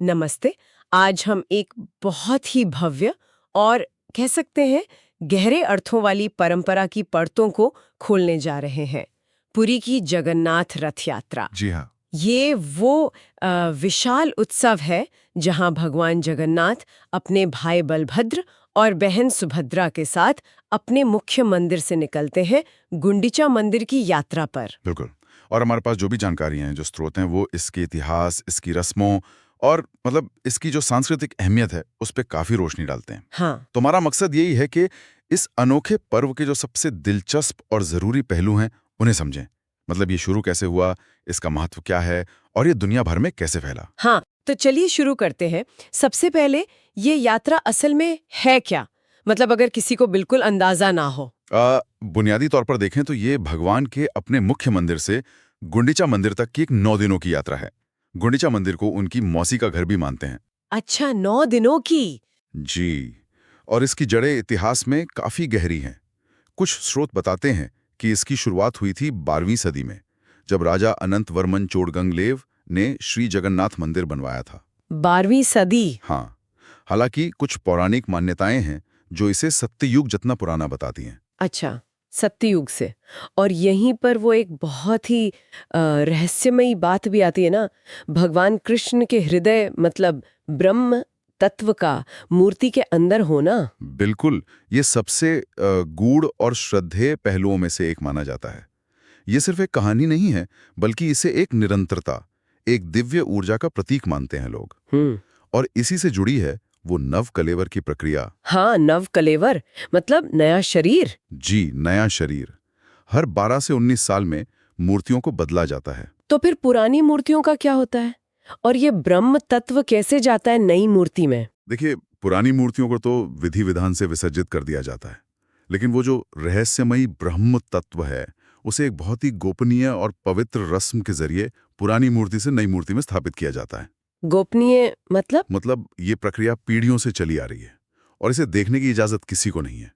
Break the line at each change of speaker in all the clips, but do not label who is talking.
नमस्ते। आज हम एक बहुत ही भव्य और कह सकते हैं गहरे अर्थों वाली परंपरा की परतों को खोलने जा रहे हैं। पुरी की जगन्नाथ रथ यात्रा।
जी हाँ।
ये वो विशाल उत्सव है जहां भगवान जगन्नाथ अपने भाई बलभद्र और बहन सुभद्रा के साथ अपने मुख्य मंदिर से निकलते हैं गुंडीचा मंदिर की यात्रा पर।
बिल्कुल। और हमारे पास जो भी जानकारी हैं, जो स्रोत हैं, वो इसके इतिहास, इसकी रस्मों और इसकी जो सांस्कृतिक अहमियत है, उस पे काफ़ी रोशनी डालते हैं।
हाँ,
तो हमारा मकसद यही है कि इस अनोखे पर्व के जो सबसे दिलचस्प और ज़रूरी पहलू हैं, उन्हें समझें। ये शुरू कैसे हुआ, इसका महत्व क्या है और ये दुनिया भर में कैसे फैला।
हाँ, तो चलिए शुरू करते हैं। सबसे पहले ये यात्रा असल में है क्या? अगर किसी को बिल्कुल अंदाजा ना हो।
बुनियादी तौर पर देखें तो ये भगवान के अपने मुख्य मंदिर से गुंडीचा मंदिर तक की एक 9 दिनों की यात्रा है। गुंडीचा मंदिर को उनकी मौसी का घर भी मानते हैं।
अच्छा, 9 दिनों की।
जी। और इसकी जड़ें इतिहास में काफी गहरी हैं। कुछ स्रोत बताते हैं कि इसकी शुरुआत हुई थी 12वीं सदी में, जब राजा अनंत वर्मन चोडगंगलेव ने श्री जगन्नाथ मंदिर बनवाया था।
12वीं सदी।
हाँ, हालांकि कुछ पौराणिक मान्यताएं हैं जो इसे सत्ययुग जितना पुराना बताती हैं।
अच्छा, सत्ययुग से। और यहीं पर वो एक बहुत ही रहस्यमयी बात भी आती है ना, भगवान कृष्ण के हृदय ब्रह्म तत्व का मूर्ति के अंदर होना।
बिल्कुल, ये सबसे गूढ़ और श्रद्धेय पहलुओं में से एक माना जाता है। ये सिर्फ एक कहानी नहीं है, बल्कि इसे एक निरंतरता, एक दिव्य ऊर्जा का प्रतीक मानते हैं लोग। और इसी से जुड़ी है वो नव कलेवर की प्रक्रिया।
हाँ, नव कलेवर नया शरीर।
जी, नया शरीर। हर 12 से 19 साल में मूर्तियों को बदला जाता है।
तो फिर पुरानी मूर्तियों का क्या होता है? और ये ब्रह्म तत्व कैसे जाता है नई मूर्ति में?
देखिए, पुरानी मूर्तियों को तो विधि विधान से विसर्जित कर दिया जाता है, लेकिन वो जो रहस्यमयी ब्रह्म तत्व है, उसे एक बहुत ही गोपनीय और पवित्र रस्म के जरिए पुरानी मूर्ति से नई मूर्ति में स्थापित किया जाता है।
गोपनीय
ये प्रक्रिया पीढ़ियों से चली आ रही है और इसे देखने की इजाजत किसी को नहीं है।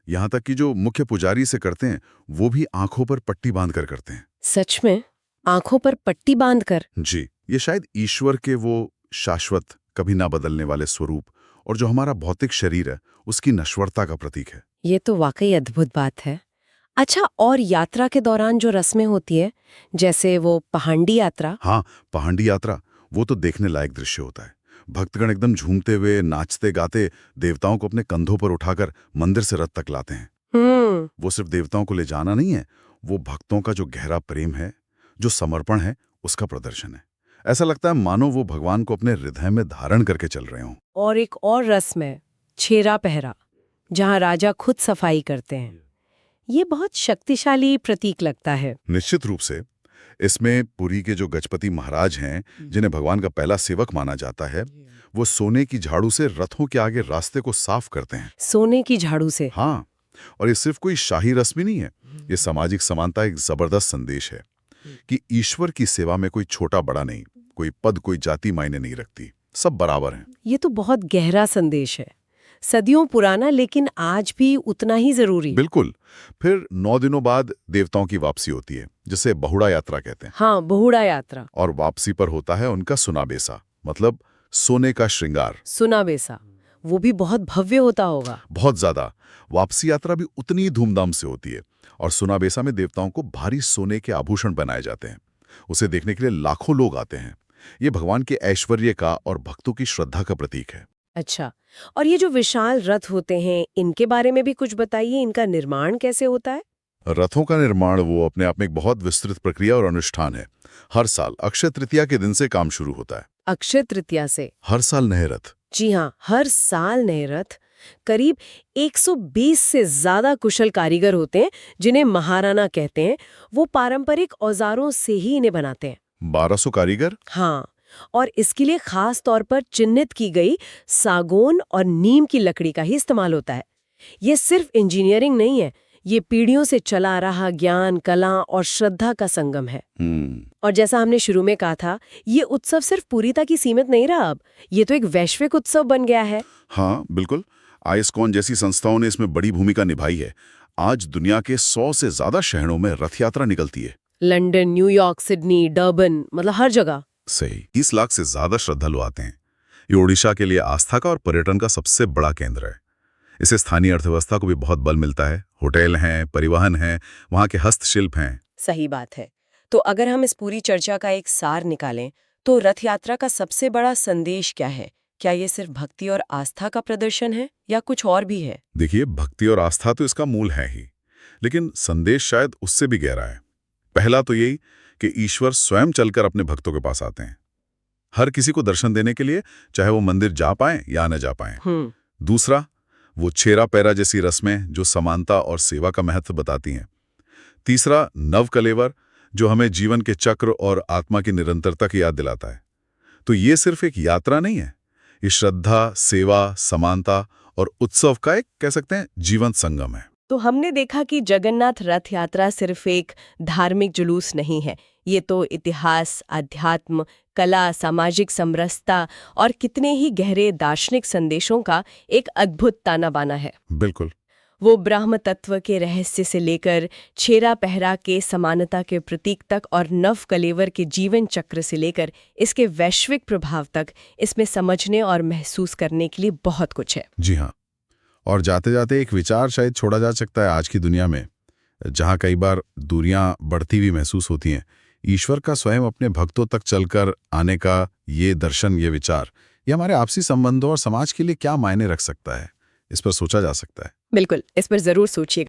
यहाँ तक कि जो मुख्य पुजारी इसे करते हैं, वो भी आंखों पर पट्टी बांधकर करते हैं।
सच में? आंखों पर पट्टी बांधकर?
जी, ये शायद ईश्वर के वो शाश्वत, कभी ना बदलने वाले स्वरूप और जो हमारा भौतिक शरीर है, उसकी नश्वरता का प्रतीक है।
ये तो वाकई अद्भुत बात है। अच्छा, और यात्रा के दौरान जो रस्में होती है, जैसे वो पहांडी यात्रा।
हाँ, पहांडी यात्रा, वो तो देखने लायक दृश्य होता है। भक्तगण एकदम झूमते हुए, नाचते गाते देवताओं को अपने कंधों पर उठाकर मंदिर से रथ तक लाते हैं। वो सिर्फ देवताओं को ले जाना नहीं है, वो भक्तों का जो गहरा प्रेम है, जो समर्पण है, उसका प्रदर्शन है। ऐसा लगता है मानो वो भगवान को अपने हृदय में धारण करके चल रहे हों।
और एक और रस्म है, छेरा पहरा, जहाँ राजा खुद सफाई करते हैं। ये बहुत शक्तिशाली प्रतीक लगता है।
निश्चित रूप से। इसमें पुरी के जो गजपति महाराज हैं, जिन्हें भगवान का पहला सेवक माना जाता है, वो सोने की झाड़ू से रथों के आगे रास्ते को साफ करते हैं।
सोने की झाड़ू से?
हाँ, और ये सिर्फ कोई शाही रस्म ही नहीं है, ये सामाजिक समानता एक जबरदस्त संदेश है कि ईश्वर की सेवा में कोई छोटा बड़ा नहीं, कोई पद, कोई जाति मायने नहीं रखती, सब बराबर हैं।
ये तो बहुत गहरा संदेश है, सदियों पुराना, लेकिन आज भी उतना ही जरूरी।
बिल्कुल। फिर 9 दिनों बाद देवताओं की वापसी होती है, जिसे बहुड़ा यात्रा कहते हैं।
हाँ, बहुड़ा यात्रा।
और वापसी पर होता है उनका सुनाबेसा, सोने का श्रृंगार।
सुनाबेसा, वो भी बहुत भव्य होता होगा।
बहुत ज्यादा। वापसी यात्रा भी उतनी ही धूमधाम से होती है और सुनाबेसा में देवताओं को भारी सोने के आभूषण बनाए जाते हैं। उसे देखने के लिए लाखों लोग आते हैं। ये भगवान के ऐश्वर्य का और भक्तों की श्रद्धा का प्रतीक है।
अच्छा, और ये जो विशाल रथ होते हैं, इनके बारे में भी कुछ बताइए। इनका निर्माण कैसे होता है?
रथों का निर्माण वो अपने आप में एक बहुत विस्तृत प्रक्रिया और अनुष्ठान है। हर साल अक्षय तृतीया के दिन से काम शुरू होता है।
अक्षय तृतीया से?
हर साल नए रथ।
जी हाँ, हर साल नए रथ। करीब 120 से ज्यादा कुशल कारीगर होते हैं, जिन्हें महाराणा कहते हैं। वो पारंपरिक औजारों से ही इन्हें बनाते हैं।
1200 कारीगर?
हाँ, और इसके लिए खास तौर पर चिन्हित की गई सागौन और नीम की लकड़ी का ही इस्तेमाल होता है। ये सिर्फ इंजीनियरिंग नहीं है, ये पीढ़ियों से चला आ रहा ज्ञान, कला और श्रद्धा का संगम है। और जैसा हमने शुरू में कहा था, ये उत्सव सिर्फ पुरी तक ही सीमित नहीं रहा, अब ये तो एक वैश्विक उत्सव बन गया है।
हाँ, बिल्कुल। आईएसकॉन जैसी संस्थाओं ने इसमें बड़ी भूमिका निभाई है। आज दुनिया के 100 से ज्यादा शहरों में रथ यात्रा निकलती है।
लंदन, न्यूयॉर्क, सिडनी, डर्बन, हर जगह।
सही। 30 लाख से ज्यादा श्रद्धालु आते हैं। ये ओडिशा के लिए आस्था का और पर्यटन का सबसे बड़ा केंद्र है। इससे स्थानीय अर्थव्यवस्था को भी बहुत बल मिलता है। होटल हैं, परिवहन है, वहाँ के हस्तशिल्प हैं।
सही बात है। तो अगर हम इस पूरी चर्चा का एक सार निकालें तो रथ यात्रा का सबसे बड़ा संदेश क्या है? क्या ये सिर्फ भक्ति और आस्था का प्रदर्शन है या कुछ और भी है?
देखिए, भक्ति और आस्था तो इसका मूल है ही, लेकिन संदेश शायद उससे भी गहरा है। पहला तो यही कि ईश्वर स्वयं चलकर अपने भक्तों के पास आते हैं, हर किसी को दर्शन देने के लिए, चाहे वो मंदिर जा पाए या न जा पाए। दूसरा, वो छेरा पैरा जैसी रस्में जो समानता और सेवा का महत्व बताती हैं। तीसरा, नव कलेवर जो हमें जीवन के चक्र और आत्मा की निरंतरता की याद दिलाता है। तो ये सिर्फ एक यात्रा नहीं है, ये श्रद्धा, सेवा, समानता और उत्सव का एक, कह सकते हैं, जीवंत संगम है।
तो हमने देखा कि जगन्नाथ रथ यात्रा सिर्फ एक धार्मिक जुलूस नहीं है, ये तो इतिहास, अध्यात्म, कला, सामाजिक समरसता और कितने ही गहरे दार्शनिक संदेशों का एक अद्भुत ताना बाना है।
बिल्कुल।
वो ब्रह्म तत्व के रहस्य से लेकर छेरा पहरा के समानता के प्रतीक तक और नव कलेवर के जीवन चक्र से लेकर इसके वैश्विक प्रभाव तक, इसमें समझने और महसूस करने के लिए बहुत कुछ है।
जी हाँ। और जाते जाते एक विचार शायद छोड़ा जा सकता है आज की दुनिया में, जहाँ कई बार दूरियां बढ़ती हुई महसूस होती हैं। ईश्वर का स्वयं अपने भक्तों तक चलकर आने का ये दर्शन, ये विचार, ये हमारे आपसी संबंधों और समाज के लिए क्या मायने रख सकता है, इस पर सोचा जा सकता है।
बिल्कुल, इस पर जरूर सोचिए।